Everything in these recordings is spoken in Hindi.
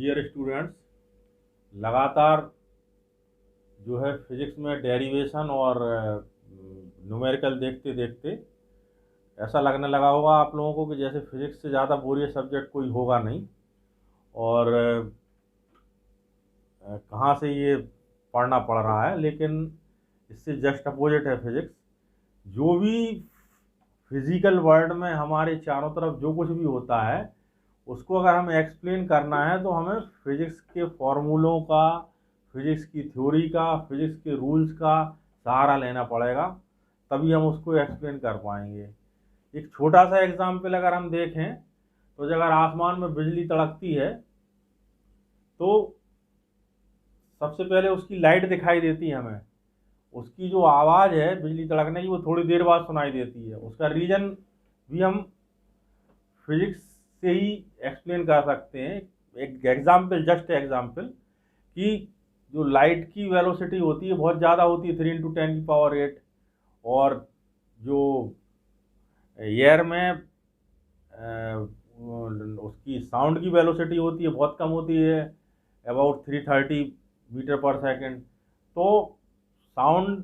डियर स्टूडेंट्स, लगातार जो है फिजिक्स में डेरिवेशन और न्यूमेरिकल देखते देखते ऐसा लगने लगा होगा आप लोगों को कि जैसे फिजिक्स से ज़्यादा बोरियत सब्जेक्ट कोई होगा नहीं। और कहाँ से ये पढ़ना पड़ रहा है, लेकिन इससे जस्ट अपोजिट है फिजिक्स। जो भी फिजिकल वर्ल्ड में हमारे चारों तरफ जो कुछ भी होता है उसको अगर हमें एक्सप्लेन करना है तो हमें फिजिक्स के फॉर्मूलों का, फिजिक्स की थ्योरी का, फिजिक्स के रूल्स का सहारा लेना पड़ेगा, तभी हम उसको एक्सप्लेन कर पाएंगे। एक छोटा सा एग्जाम्पल अगर हम देखें तो अगर आसमान में बिजली तड़कती है तो सबसे पहले उसकी लाइट दिखाई देती है हमें। उसकी जो आवाज़ है बिजली तड़कने की वो थोड़ी देर बाद सुनाई देती है। उसका रीज़न भी हम फिजिक्स से ही एक्सप्लेन कर सकते हैं। एक एग्जाम्पल, जस्ट एग्जाम्पल, कि जो लाइट की वेलोसिटी होती है बहुत ज़्यादा होती है, 3 × 10⁸, और जो एयर में उसकी साउंड की वेलोसिटी होती है बहुत कम होती है, अबाउट 330 मीटर पर सेकेंड। तो साउंड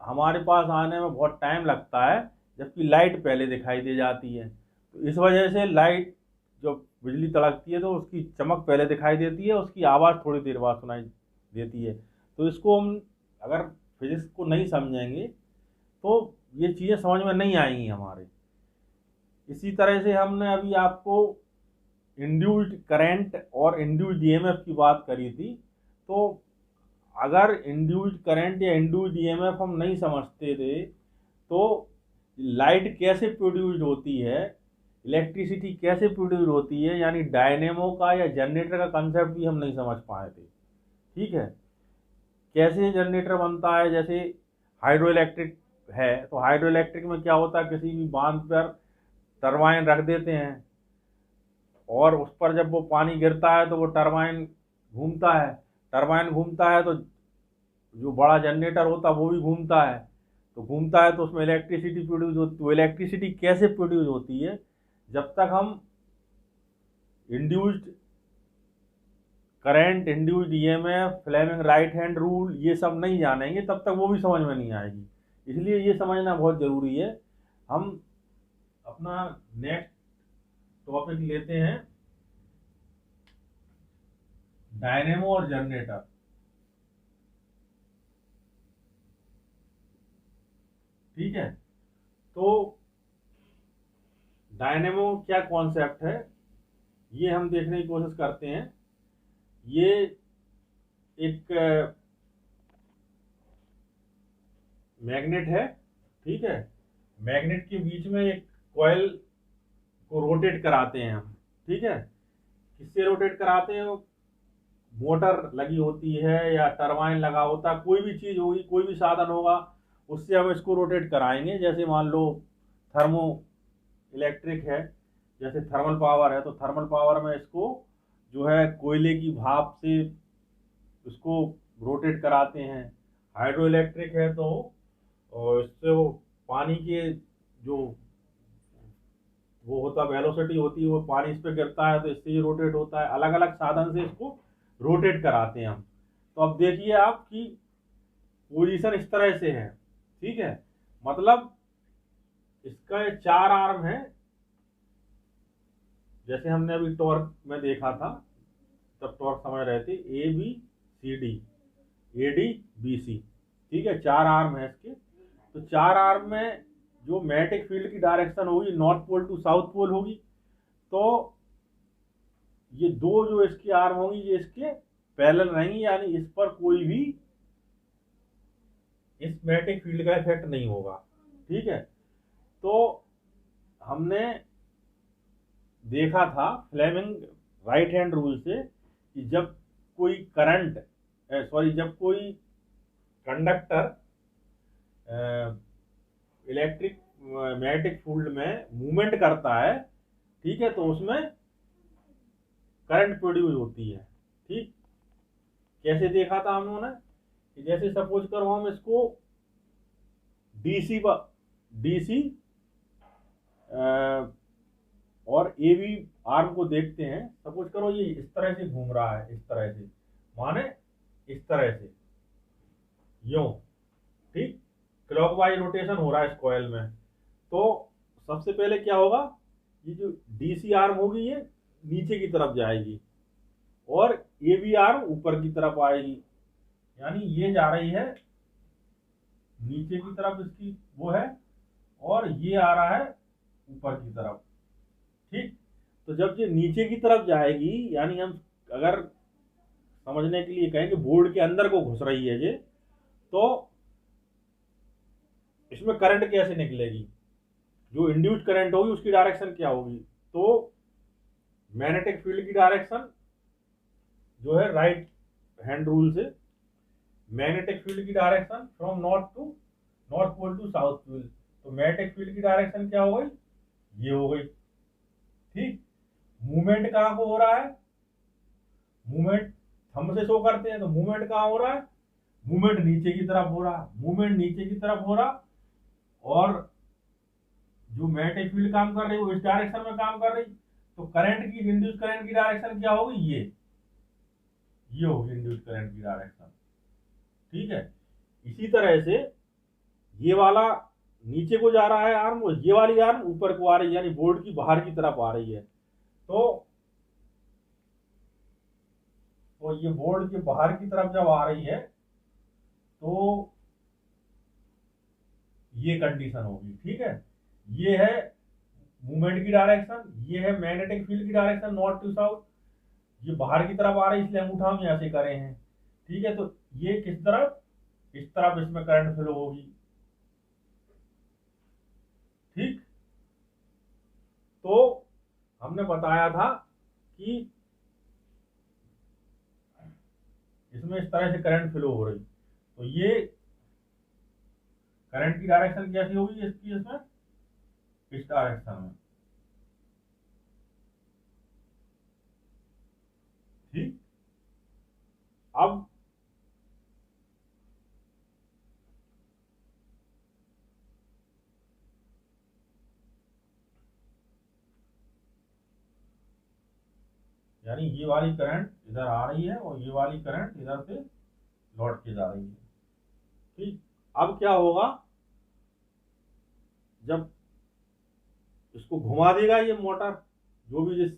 हमारे पास आने में बहुत टाइम लगता है, जबकि लाइट पहले दिखाई दे जाती है। तो इस वजह से लाइट, जब बिजली तड़कती है तो उसकी चमक पहले दिखाई देती है, उसकी आवाज़ थोड़ी देर बाद सुनाई देती है। तो इसको हम अगर फिजिक्स को नहीं समझेंगे तो ये चीज़ें समझ में नहीं आएंगी हमारे। इसी तरह से हमने अभी आपको इंड्यूस्ड करंट और इंड्यूस्ड ईएमएफ की बात करी थी। तो अगर इंड्यूस्ड करंट या इंड्यूस्ड ईएमएफ हम नहीं समझते थे तो लाइट कैसे प्रोड्यूस्ड होती है, इलेक्ट्रिसिटी कैसे प्रोड्यूस होती है, यानी डायनेमो का या जनरेटर का कंसेप्ट भी हम नहीं समझ पाए थे। ठीक है, कैसे जनरेटर बनता है। जैसे हाइड्रो इलेक्ट्रिक है तो हाइड्रो इलेक्ट्रिक में क्या होता है, किसी भी बांध पर टरबाइन रख देते हैं और उस पर जब वो पानी गिरता है तो वो टरबाइन घूमता है। टरबाइन घूमता है तो जो बड़ा जनरेटर होता है वो भी घूमता है। तो घूमता है तो उसमें इलेक्ट्रिसिटी प्रोड्यूस होती है। वो इलेक्ट्रिसिटी कैसे प्रोड्यूस होती है, जब तक हम induced current, induced EMF, Fleming right hand rule ये सब नहीं जानेंगे तब तक वो भी समझ में नहीं आएगी। इसलिए ये समझना बहुत ज़रूरी है। हम अपना नेक्स्ट टॉपिक लेते हैं, डायनेमो और जनरेटर। ठीक है, तो डायनेमो क्या कॉन्सेप्ट है ये हम देखने की कोशिश करते हैं। ये एक मैग्नेट है। ठीक है, मैग्नेट के बीच में एक कॉइल को रोटेट कराते हैं हम। ठीक है, किससे रोटेट कराते हैं, मोटर लगी होती है या टरबाइन लगा होता है, कोई भी चीज़ होगी, कोई भी साधन होगा, उससे हम इसको रोटेट कराएंगे। जैसे मान लो थर्मो इलेक्ट्रिक है, जैसे थर्मल पावर है, तो थर्मल पावर में इसको जो है कोयले की भाप से उसको रोटेट कराते हैं। हाइड्रो इलेक्ट्रिक है तो इससे वो पानी के जो वो होता वेलोसिटी होती है, वो पानी इस पे गिरता है तो इससे ये रोटेट होता है। अलग अलग साधन से इसको रोटेट कराते हैं हम। तो अब देखिए आपकी पोजीशन इस तरह से है। ठीक है, मतलब इसका 4 आर्म है। जैसे हमने अभी टॉर्क में देखा था, तब टॉर्क समझ रहे थे, A B C D, A D B C. ठीक है, 4 आर्म है इसके। तो 4 आर्म में जो मैग्नेटिक फील्ड की डायरेक्शन होगी north pole to south pole होगी। तो ये दो जो इसकी आर्म होंगी ये इसके पैरेलल रहेंगी, यानी इस पर कोई भी इस मैग्नेटिक फील्ड का इफेक्ट नहीं होगा। ठीक है, तो हमने देखा था फ्लेमिंग राइट हैंड रूल से कि जब कोई करंट, जब कोई कंडक्टर इलेक्ट्रिक मैग्नेटिक फील्ड में मूवमेंट करता है, ठीक है, तो उसमें करंट प्रोड्यूस होती है। ठीक, कैसे देखा था हम लोगों ने कि जैसे सपोज करो हम इसको डीसी और ए बी आर्म को देखते हैं, सपोज करो ये इस तरह से घूम रहा है, इस तरह से, माने इस तरह से, यूं, ठीक, क्लॉकवाइज रोटेशन हो रहा है इस कॉइल में। तो सबसे पहले क्या होगा, ये जो डीसी आर्म होगी ये नीचे की तरफ जाएगी और एबी आर्म ऊपर की तरफ आएगी, यानी ये जा रही है नीचे की तरफ, इसकी वो है, और ये आ रहा है ऊपर की तरफ, ठीक। तो जब ये नीचे की तरफ जाएगी, यानी हम अगर समझने के लिए कहें कि बोर्ड के अंदर को घुस रही है ये, तो इसमें करंट कैसे निकलेगी, जो इंड्यूस्ड करंट होगी उसकी डायरेक्शन क्या होगी, तो मैग्नेटिक फील्ड की डायरेक्शन जो है राइट हैंड रूल से, मैग्नेटिक फील्ड की direction from north pole to south pole, तो मैग्नेटिक फील्ड की डायरेक्शन क्या हो गई, ये हो गई, ठीक। मूवमेंट कहाँ को हो रहा है, मूवमेंट थंब से शो करते हैं, तो मूवमेंट कहाँ हो रहा है, मूवमेंट नीचे की तरफ हो रहा, मूवमेंट नीचे की तरफ हो रहा, और जो मैग्नेटिक फील्ड काम कर रही है वो इस डायरेक्शन में काम कर रही, तो करंट की, इंड्यूस करंट की डायरेक्शन क्या होगी, ये होगी इंड्यूस करंट की डायरेक्शन, ठीक है। इसी तरह से ये वाला नीचे को जा रहा है आर्म, और ये वाली आर्म ऊपर को आ रही है, यानी बोर्ड की बाहर की तरफ आ रही है। तो ये बोर्ड के बाहर की तरफ जब आ रही है तो ये कंडीशन होगी, ठीक है। ये है मूवमेंट की डायरेक्शन, ये है मैग्नेटिक फील्ड की डायरेक्शन नॉर्थ टू साउथ, ये बाहर की तरफ आ रही है इसलिए अंगूठा हम ऐसे करे हैं, ठीक है। तो ये किस तरफ, इस तरफ इसमें करंट फ्लो होगी, ठीक। तो हमने बताया था कि इसमें इस तरह से करंट फ्लो हो रही, तो ये करंट की डायरेक्शन कैसी होगी इसकी, इसमें इस डायरेक्शन में, ठीक। अब यानी ये वाली करंट इधर आ रही है और ये वाली करंट इधर से लौट के जा रही है, ठीक। अब क्या होगा, जब इसको घुमा देगा ये मोटर, जो भी जिस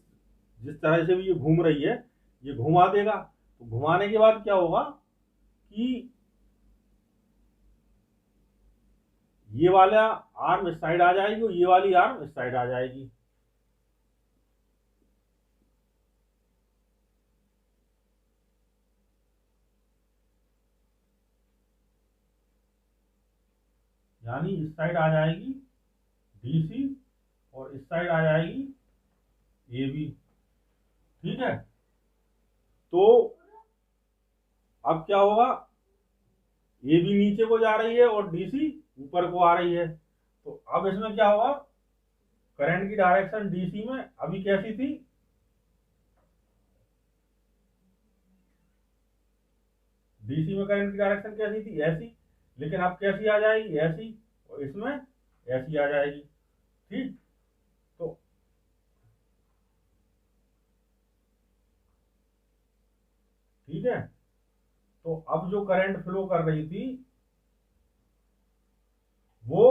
जिस तरह से भी ये घूम रही है, ये घुमा देगा, तो घुमाने के बाद क्या होगा कि ये वाला आर्म इस साइड आ जाएगी और ये वाली आर्म इस साइड आ जाएगी, यानी इस साइड आ जाएगी डीसी और इस साइड आ जाएगी एबी, ठीक है। तो अब क्या होगा, एबी नीचे को जा रही है और डीसी ऊपर को आ रही है, तो अब इसमें क्या होगा, करंट की डायरेक्शन डीसी में अभी कैसी थी, डीसी में करंट की डायरेक्शन कैसी थी, ऐसी, लेकिन अब कैसी आ जाएगी, ऐसी, और इसमें ऐसी आ जाएगी, ठीक। तो ठीक है, तो अब जो करंट फ्लो कर रही थी वो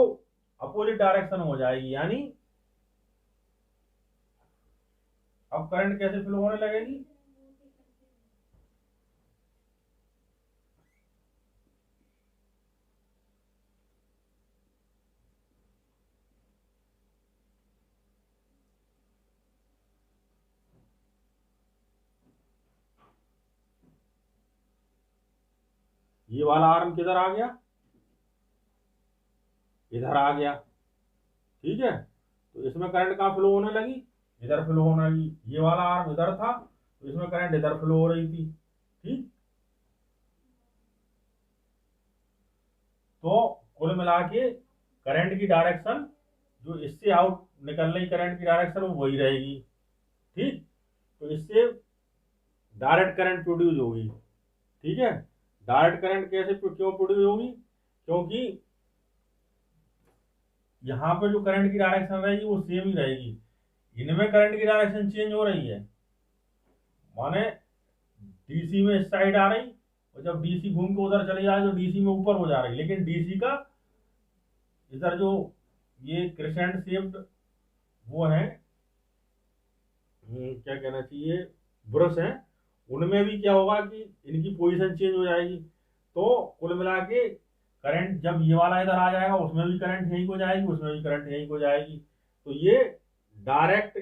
अपोजिट डायरेक्शन हो जाएगी, यानी अब करंट कैसे फ्लो होने लगेगी, ये वाला आर्म किधर आ गया, इधर आ गया, ठीक है। तो इसमें करंट कहाँ फ्लो होने लगी, इधर फ्लो होने लगी, ये वाला आर्म इधर था तो इसमें करंट इधर फ्लो हो रही थी, ठीक। तो कुल मिला के करंट की डायरेक्शन जो इससे आउट निकल रही करंट की डायरेक्शन वो वही रहेगी, ठीक। तो इससे डायरेक्ट करंट प्रोड्यूस होगी, ठीक है। डायरेक्ट करंट कैसे क्यों प्रोड्यूस होगी, क्योंकि यहाँ पे जो करंट की डायरेक्शन रहेगी वो सेम ही रहेगी, इनमें करंट की डायरेक्शन चेंज हो रही है, माने डीसी में इस साइड आ रही, और जब डीसी घूम के उधर चली जाए तो डीसी में ऊपर हो जा रही, लेकिन डीसी का इधर जो ये क्रिसेंट शेप्ड वो है, क्या कहना चाहिए, ब्रश है, उनमें भी क्या होगा कि इनकी पोजीशन चेंज हो जाएगी। तो कुल मिला के करंट जब ये वाला इधर आ जाएगा उसमें भी करंट यहीं को जाएगी, उसमें भी करंट यहीं को जाएगी। तो ये डायरेक्ट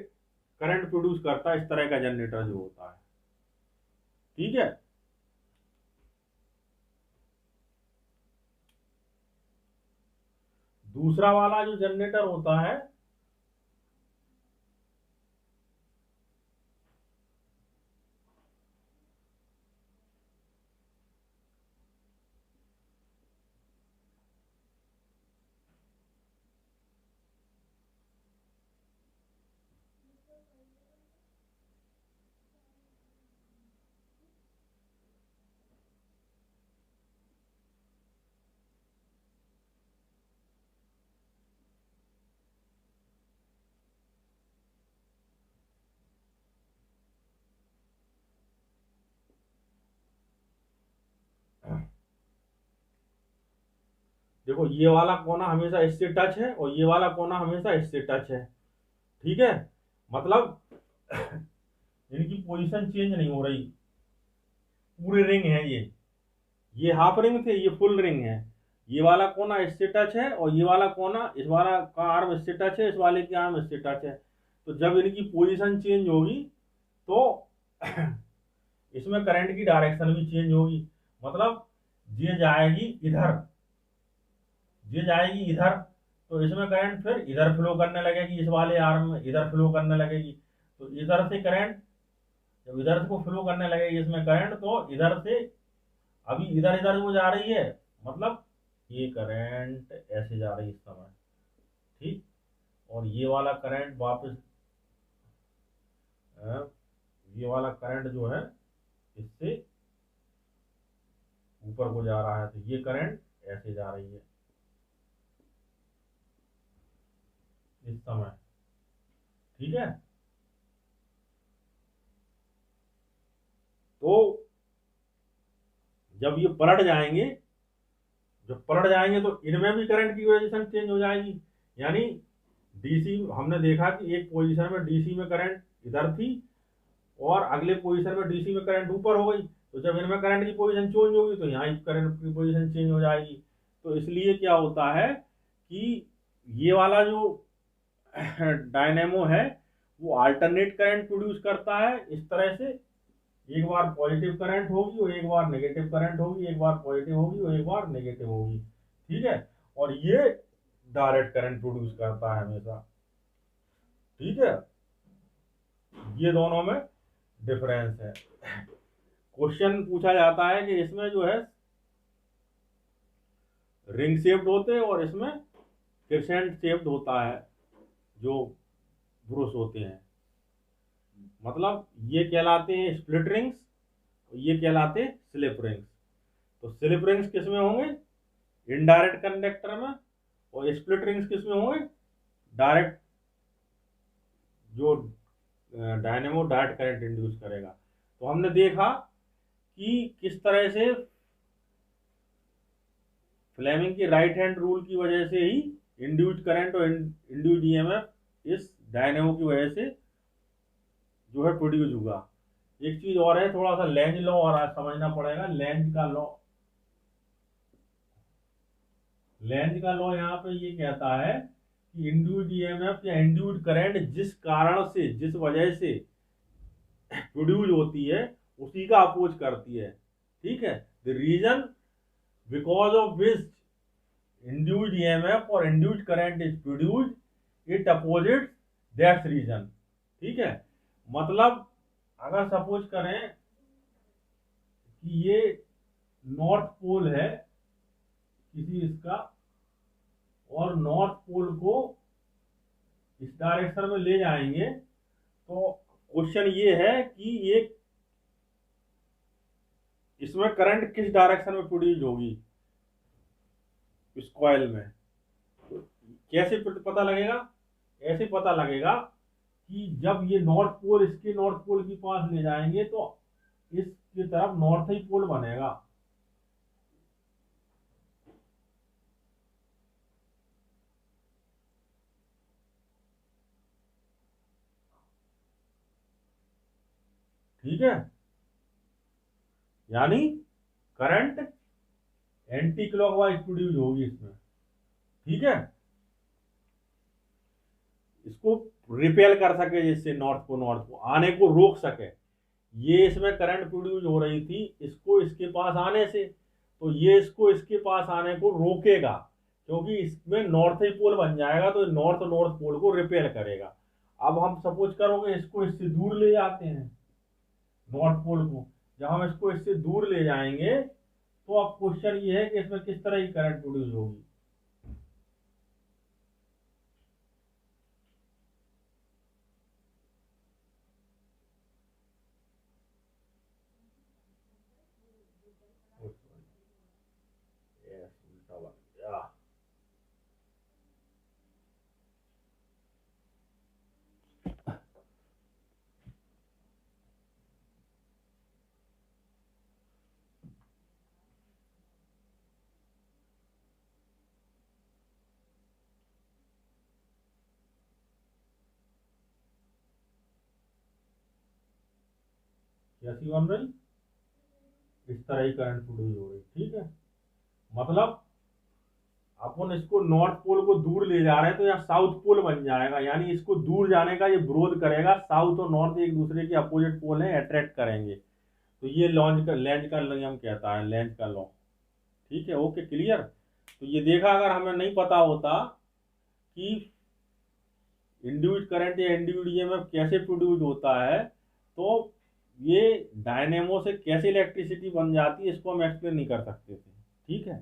करंट प्रोड्यूस करता है इस तरह का जनरेटर जो होता है। ठीक है, दूसरा वाला जो जनरेटर होता है देखो, ये वाला कोना हमेशा इससे टच है और ये वाला कोना हमेशा इससे टच है। ठीक है, मतलब इनकी पोजीशन चेंज नहीं हो रही, पूरे रिंग है ये हाफ रिंग थे, ये फुल रिंग है। ये वाला कोना इससे टच है और ये वाला कोना, इस वाला का आर्म इससे टच है, इस वाले की आर्म इससे टच है। तो जब इनकी पोजीशन चेंज होगी तो इसमें करंट की डायरेक्शन भी चेंज होगी। मतलब ये जाएगी इधर, ये जाएगी इधर, तो इसमें करंट फिर इधर फ्लो करने लगेगी, इस वाले आर्म में इधर फ्लो करने लगेगी। तो इधर से करंट जब इधर को फ्लो करने लगेगी इसमें करंट, तो इधर से अभी इधर इधर को जा रही है, मतलब ये करंट ऐसे जा रही है इस समय। ठीक, और ये वाला करंट वापस ये वाला करंट जो है इससे ऊपर को जा रहा है, तो ये करंट ऐसे जा रही है इस समय। ठीक है, तो जब ये पलट जाएंगे, जब पलट जाएंगे तो इनमें भी करंट की पोजीशन चेंज हो जाएगी। यानी डीसी, हमने देखा कि एक पोजीशन में डीसी में करंट इधर थी और अगले पोजीशन में डीसी में करंट ऊपर हो गई, तो जब इनमें करंट की पोजीशन चेंज होगी तो यहाँ करंट की पोजीशन चेंज हो जाएगी। तो इसलिए क्या होता है कि ये वाला जो डायनेमो है वो अल्टरनेट करंट प्रोड्यूस करता है इस तरह से, एक बार पॉजिटिव करंट होगी और एक बार नेगेटिव करंट होगी, एक बार पॉजिटिव होगी और एक बार नेगेटिव होगी। ठीक है, और ये डायरेक्ट करंट प्रोड्यूस करता है हमेशा। ठीक है, ये दोनों में डिफरेंस है। क्वेश्चन पूछा जाता है कि इसमें जो है रिंग शेप्ड होते हैं और इसमें क्रिसेंट शेप्ड होता है जो ब्रुश होते हैं। मतलब ये कहलाते हैं स्प्लिट रिंग्स, ये कहलाते हैं स्लिप रिंग्स। तो स्लिप रिंग्स किस में होंगे, इनडायरेक्ट कंडक्टर में, और स्प्लिट रिंग्स किस में होंगे, डायरेक्ट, जो डायनेमो डायरेक्ट करंट इंड्यूस करेगा। तो हमने देखा कि किस तरह से फ्लेमिंग के राइट हैंड रूल की वजह से ही इंड्यूस्ड करंट और इंड्यूस्ड ईएमएफ इस डायनेमो की वजह से जो है प्रोड्यूस हुआ। एक चीज और है, थोड़ा सा लेंज लॉ और आज समझना पड़ेगा। लेंज का लॉ, लेंज का लॉ यहाँ पे ये कहता है कि इंड्यूस्ड ईएमएफ या इंड्यूस्ड करंट जिस कारण से, जिस वजह से प्रोड्यूस होती है उसी का अपोज करती है। ठीक है, the reason because of which induced EMF और induced current is produced it opposite that's reason. ठीक है, मतलब अगर सपोज करें कि ये नॉर्थ पोल है किसी इसका, और नॉर्थ पोल को इस डायरेक्शन में ले जाएंगे, तो क्वेश्चन ये है कि ये इसमें करंट किस डायरेक्शन में प्रोड्यूस होगी इस कॉइल में। तो कैसे पता लगेगा, ऐसे पता लगेगा कि जब ये नॉर्थ पोल इसके नॉर्थ पोल के पास ले जाएंगे तो इसकी तरफ नॉर्थ ही पोल बनेगा। ठीक है, यानी करंट एंटी क्लॉकवाइज प्रोड्यूस होगी इसमें। ठीक है, इसको रिपेल कर सके, जिससे नॉर्थ को आने को रोक सके। ये इसमें करंट प्रोड्यूस हो रही थी इसको इसके पास आने से, तो ये इसको इसके पास आने को रोकेगा, क्योंकि इसमें नॉर्थ ही पोल बन जाएगा, तो नॉर्थ नॉर्थ पोल को रिपेल करेगा। अब हम सपोज करोगे इसको इससे दूर ले जाते हैं नॉर्थ पोल को, जब हम इसको इससे दूर ले जाएंगे तो अब क्वेश्चन ये है कि इसमें किस तरह की करंट प्रोड्यूस होगी। उल्टा बन गया। कैसी बन रही, इस तरह ही करंट प्रोड्यूस हो रही। ठीक है, मतलब अपन इसको नॉर्थ पोल को दूर ले जा रहे हैं तो यहाँ साउथ पोल बन जाएगा, यानी इसको दूर जाने का ये विरोध करेगा। साउथ और नॉर्थ एक दूसरे के अपोजिट पोल हैं, अट्रैक्ट करेंगे। तो ये लेंज का नियम कहता है, लेंज का लॉ। ठीक है, ओके, क्लियर। तो ये देखा, अगर हमें नहीं पता होता कि इंड्यूस्ड करंट या इंड्यूस्ड ईएमएफ कैसे प्रोड्यूस होता है, तो ये डायनेमो से कैसे इलेक्ट्रिसिटी बन जाती है, इसको हम एक्सप्लेन नहीं कर सकते थे। ठीक है।